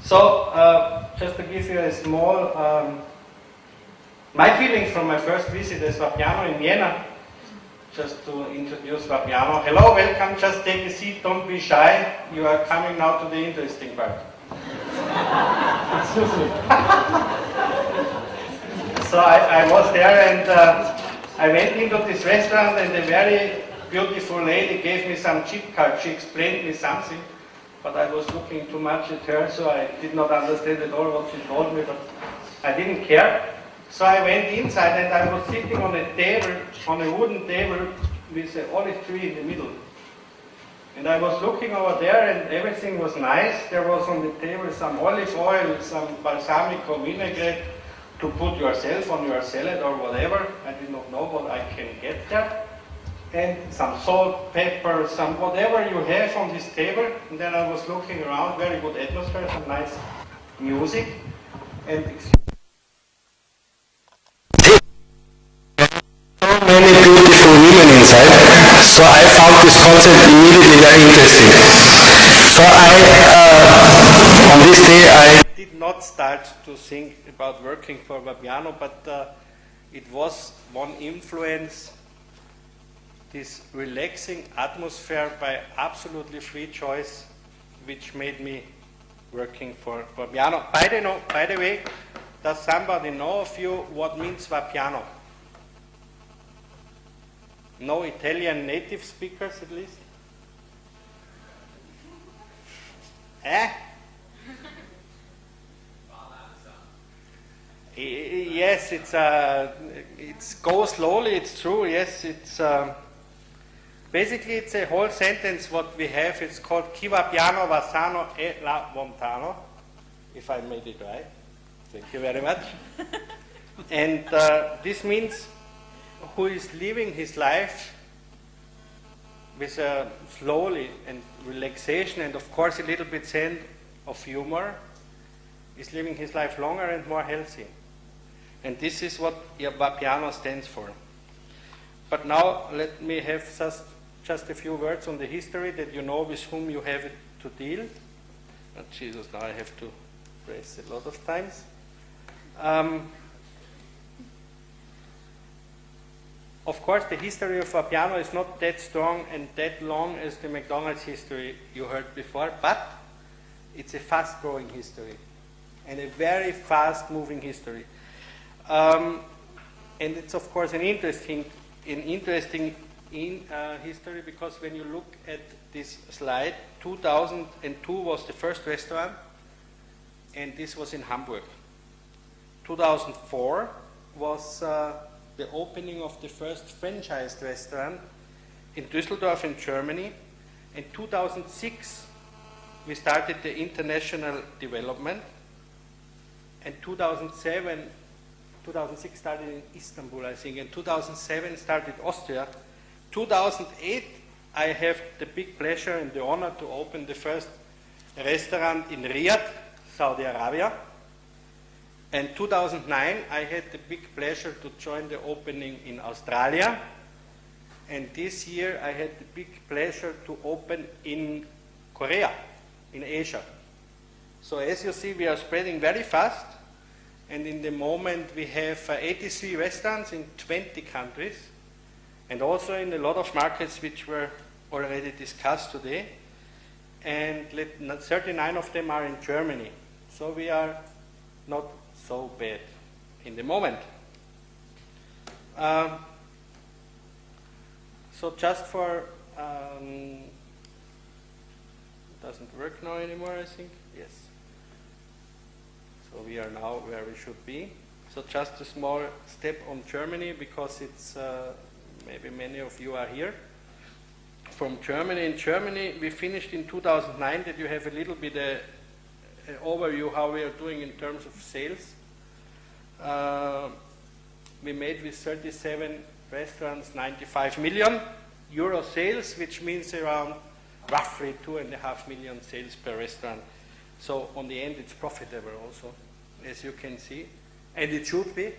So, just to give you a small, my feelings from my first visit as Vapiano in Vienna, just to introduce Vapiano. Hello, welcome, just take a seat, don't be shy. You are coming now to the interesting part. Excuse me. So I was there and I went into this restaurant and a very beautiful lady gave me some chip card. She explained me something, but I was looking too much at her, so I did not understand at all what she told me, but I didn't care. So I went inside and I was sitting on a table, on a wooden table with an olive tree in the middle. And I was looking over there and everything was nice. There was on the table some olive oil, some balsamico vinaigrette to put yourself on your salad or whatever. I did not know what I can get there. And some salt, pepper, some whatever you have on this table. And then I was looking around, very good atmosphere, some nice music. And so many beautiful women inside. So I found this concept immediately very interesting. So on this day I did not start to think about working for Vapiano, but it was one influence, this relaxing atmosphere by absolutely free choice, which made me working for Vapiano. By the way, does somebody know of you what means Vapiano? No Italian native speakers at least? Eh? Yes, it's go slowly, it's true, yes, it's basically it's a whole sentence what we have, it's called Chi va piano va sano e la lontano, if I made it right. Thank you very much. And this means who is living his life with slowly and relaxation and of course a little bit sense of humor is living his life longer and more healthy. And this is what Vapiano stands for. But now let me have just a few words on the history that you know with whom you have to deal. Oh, Jesus, now I have to press a lot of times. Of course, the history of Vapiano is not that strong and that long as the McDonald's history you heard before, but it's a fast-growing history and a very fast-moving history. And it's, of course, an interesting history because when you look at this slide, 2002 was the first restaurant, and this was in Hamburg. 2004 was the opening of the first franchised restaurant in Düsseldorf in Germany. In 2006, we started the international development. And 2006 started in Istanbul, I think. And 2007 started Austria. 2008, I have the big pleasure and the honor to open the first restaurant in Riyadh, Saudi Arabia. And 2009, I had the big pleasure to join the opening in Australia. And this year, I had the big pleasure to open in Korea, in Asia. So as you see, we are spreading very fast. And in the moment, we have 83 restaurants in 20 countries. And also in a lot of markets which were already discussed today. And 39 of them are in Germany. So we are not so bad in the moment. So just for, it doesn't work now anymore, I think, yes. So we are now where we should be. So just a small step on Germany because it's, maybe many of you are here. From Germany, in Germany we finished in 2009 that you have a little bit an overview how we are doing in terms of sales. We made with 37 restaurants 95 million euro sales, which means around roughly 2.5 million sales per restaurant. So on the end it's profitable also, as you can see, and it should be.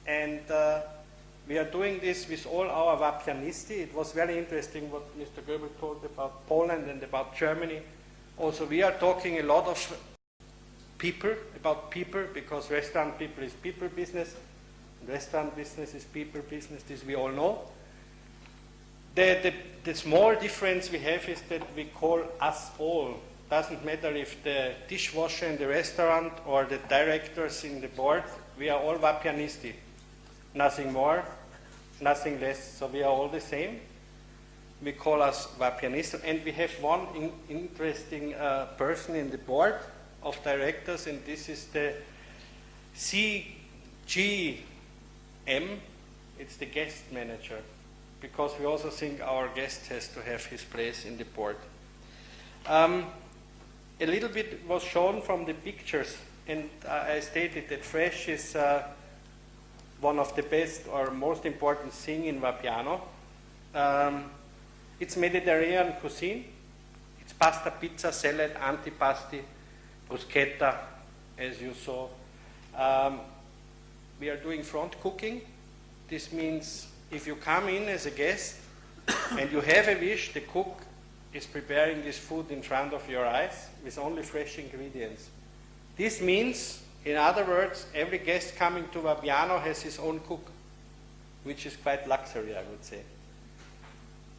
And we are doing this with all our Vapianisti. It was very interesting what Mr. Goebel told about Poland and about Germany. Also, we are talking a lot of people, because restaurant people is people business, restaurant business is people business, this we all know. The small difference we have is that we call us all. Doesn't matter if the dishwasher in the restaurant or the directors in the board, we are all Vapianisti. Nothing more, nothing less, so we are all the same. We call us Vapianisti, and we have one interesting person in the board of directors, and this is the CGM, it's the guest manager, because we also think our guest has to have his place in the board. A little bit was shown from the pictures, and I stated that fresh is one of the best or most important thing in Vapiano. It's Mediterranean cuisine. It's pasta, pizza, salad, antipasti, bruschetta, as you saw. We are doing front cooking. This means if you come in as a guest and you have a wish, the cook is preparing this food in front of your eyes with only fresh ingredients. This means, in other words, every guest coming to Vapiano has his own cook, which is quite luxury, I would say.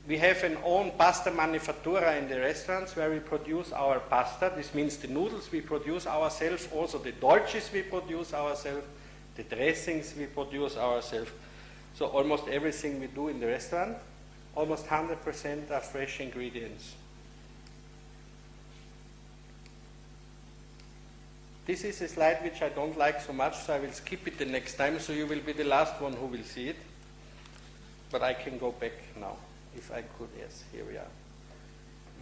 We have an own pasta manufactura in the restaurants where we produce our pasta. This means the noodles we produce ourselves, also the dolces we produce ourselves, the dressings we produce ourselves. So almost everything we do in the restaurant, almost 100% are fresh ingredients. This is a slide which I don't like so much, so I will skip it the next time, so you will be the last one who will see it. But I can go back now, if I could. Yes, here we are.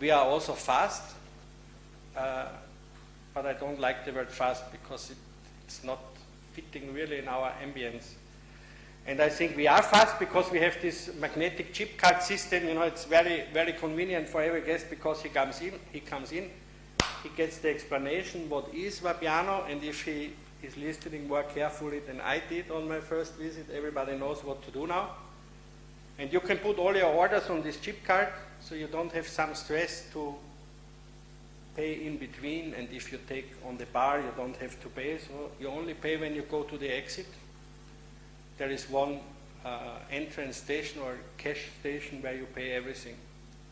We are also fast, but I don't like the word fast because it's not fitting really in our ambience. And I think we are fast because we have this magnetic chip card system. You know, it's very, very convenient for every guest because he comes in, he gets the explanation what is Vapiano, and if he is listening more carefully than I did on my first visit, everybody knows what to do now. And you can put all your orders on this chip card, so you don't have some stress to pay in between, and if you take on the bar, you don't have to pay, so you only pay when you go to the exit. There is one entrance station or cash station where you pay everything.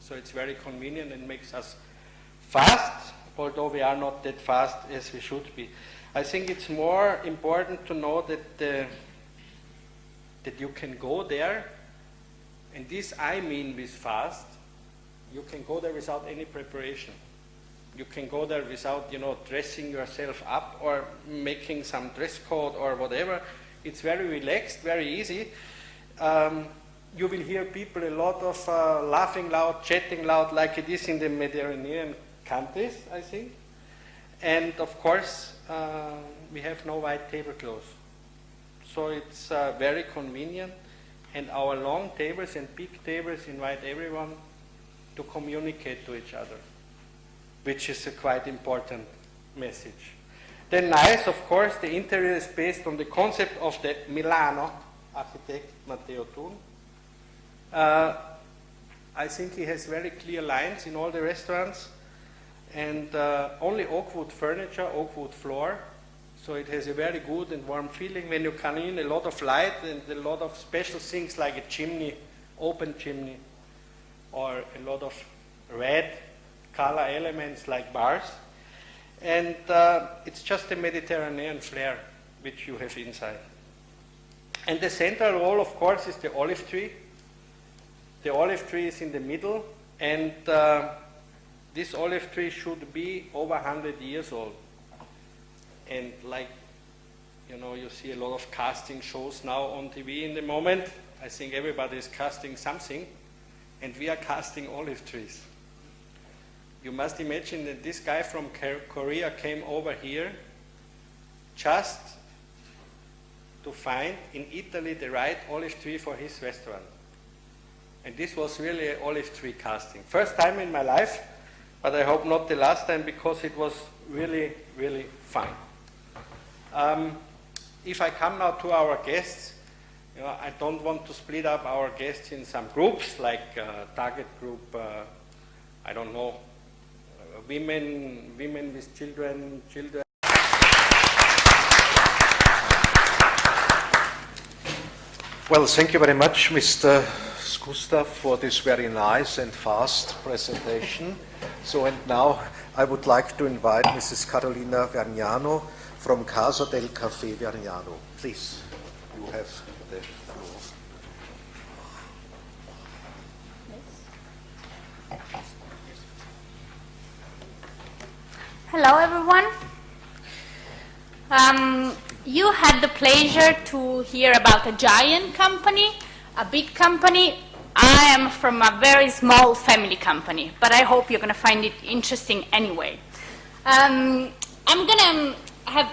So it's very convenient and makes us fast, although we are not that fast as we should be. I think it's more important to know that you can go there, and this I mean with fast. You can go there without any preparation. You can go there without, you know, dressing yourself up or making some dress code or whatever. It's very relaxed, very easy. You will hear people a lot of laughing loud, chatting loud, like it is in the Mediterranean countries, I think. And of course, we have no white tablecloths. So it's very convenient. And our long tables and big tables invite everyone to communicate to each other, which is a quite important message. Then nice, of course, the interior is based on the concept of the Milano architect Matteo Thun. I think he has very clear lines in all the restaurants, and only oak wood furniture, oak wood floor, so it has a very good and warm feeling when you come in, a lot of light and a lot of special things like a chimney, open chimney, or a lot of red color elements like bars. And it's just a Mediterranean flair which you have inside. And the central wall, of course, is the olive tree. The olive tree is in the middle, and this olive tree should be over 100 years old. And like, you know, you see a lot of casting shows now on TV in the moment. I think everybody is casting something, and we are casting olive trees. You must imagine that this guy from Korea came over here just to find in Italy the right olive tree for his restaurant. And this was really an olive tree casting. First time in my life, but I hope not the last time, because it was really, really fun. If I come now to our guests, you know, I don't want to split up our guests in some groups, like target group, I don't know, women with children. Well, thank you very much, Mr. Gustav, for this very nice and fast presentation. So, and now I would like to invite Mrs. Carolina Vergnano from Casa del Café Vergnano. Please, you have the floor. Hello, everyone. You had the pleasure to hear about a giant company, a big company. I am from a very small family company, but I hope you're going to find it interesting anyway. I'm gonna have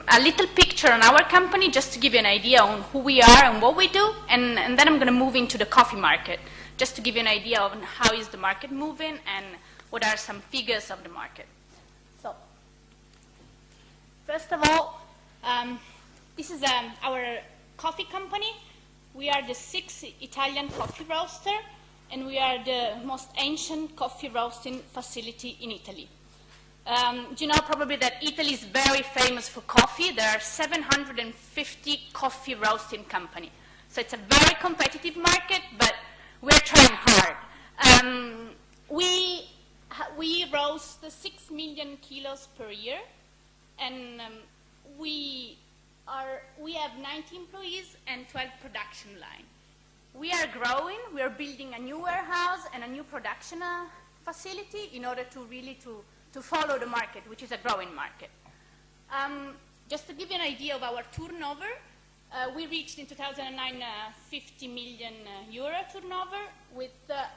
a little picture on our company just to give you an idea on who we are and what we do, and then I'm going to move into the coffee market just to give you an idea of how is the market moving and what are some figures of the market. So, first of all, this is our coffee company. We are the 6th Italian coffee roaster, and we are the most ancient coffee roasting facility in Italy. You know probably that Italy is very famous for coffee. There are 750 coffee roasting companies. So it's a very competitive market, but we're trying hard. We roast 6 million kilos per year, and we have 90 employees and 12 production lines. We are growing. We are building a new warehouse and a new production facility in order to really to follow the market, which is a growing market. Just to give you an idea of our turnover, we reached in 2009 50 million euro turnover with a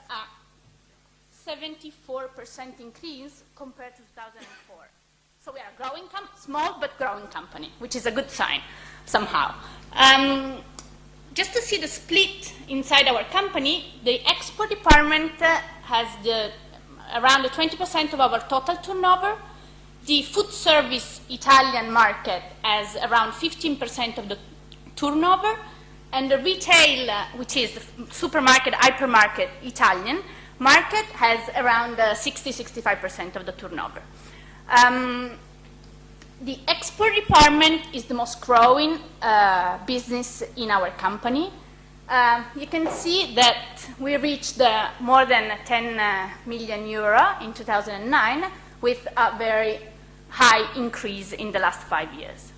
74% increase compared to 2004. So we are a growing small but growing company, which is a good sign somehow. Just to see the split inside our company, the export department has around 20% of our total turnover. The food service Italian market has around 15% of the turnover, and the retail, which is the supermarket, hypermarket Italian market, has around 60-65% of the turnover. The export department is the most growing business in our company. You can see that we reached more than 10 million euro in 2009 with a very high increase in the last 5 years.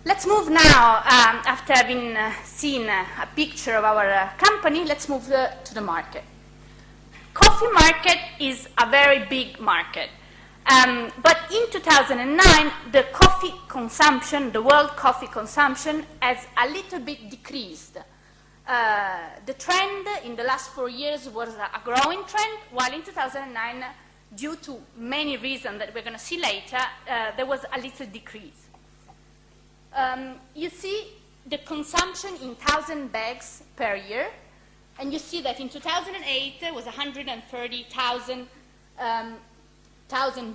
Let's move now, after having seen a picture of our company, let's move to the market. Coffee market is a very big market. But in 2009, the coffee consumption, the world coffee consumption, has a little bit decreased. The trend in the last 4 years was a growing trend, while in 2009, due to many reasons that we're going to see later, there was a little decrease. You see the consumption in 1,000 bags per year, and you see that in 2008 it was 130,000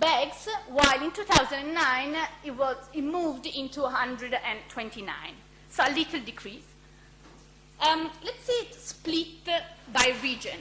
bags, while in 2009 it moved into 129. So a little decrease. Let's see it split by region.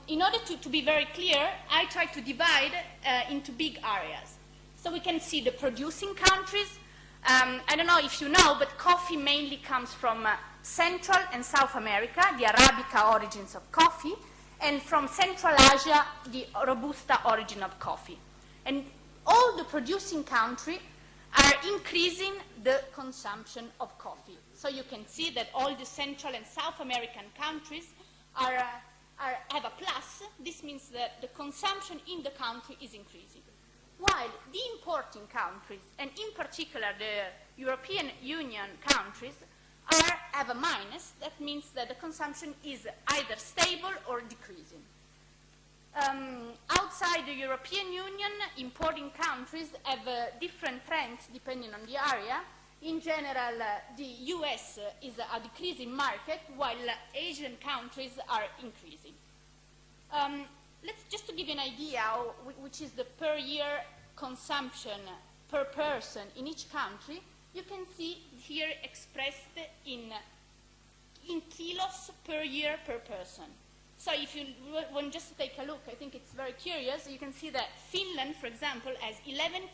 In order to be very clear, I try to divide into big areas. So we can see the producing countries. I don't know if you know, but coffee mainly comes from Central and South America, the Arabica origins of coffee, and from Central Asia, the Robusta origin of coffee. And all the producing countries are increasing the consumption of coffee. So you can see that all the Central and South American countries have a plus. This means that the consumption in the country is increasing. While the importing countries, and in particular the European Union countries, have a minus. That means that the consumption is either stable or decreasing. Outside the European Union, importing countries have different trends depending on the area. In general, the US is a decreasing market, while Asian countries are increasing. Let's just to give you an idea which is the per year consumption per person in each country. You can see here expressed in kilos per year per person. So if you want just to take a look, I think it's very curious. You can see that Finland, for example, has 11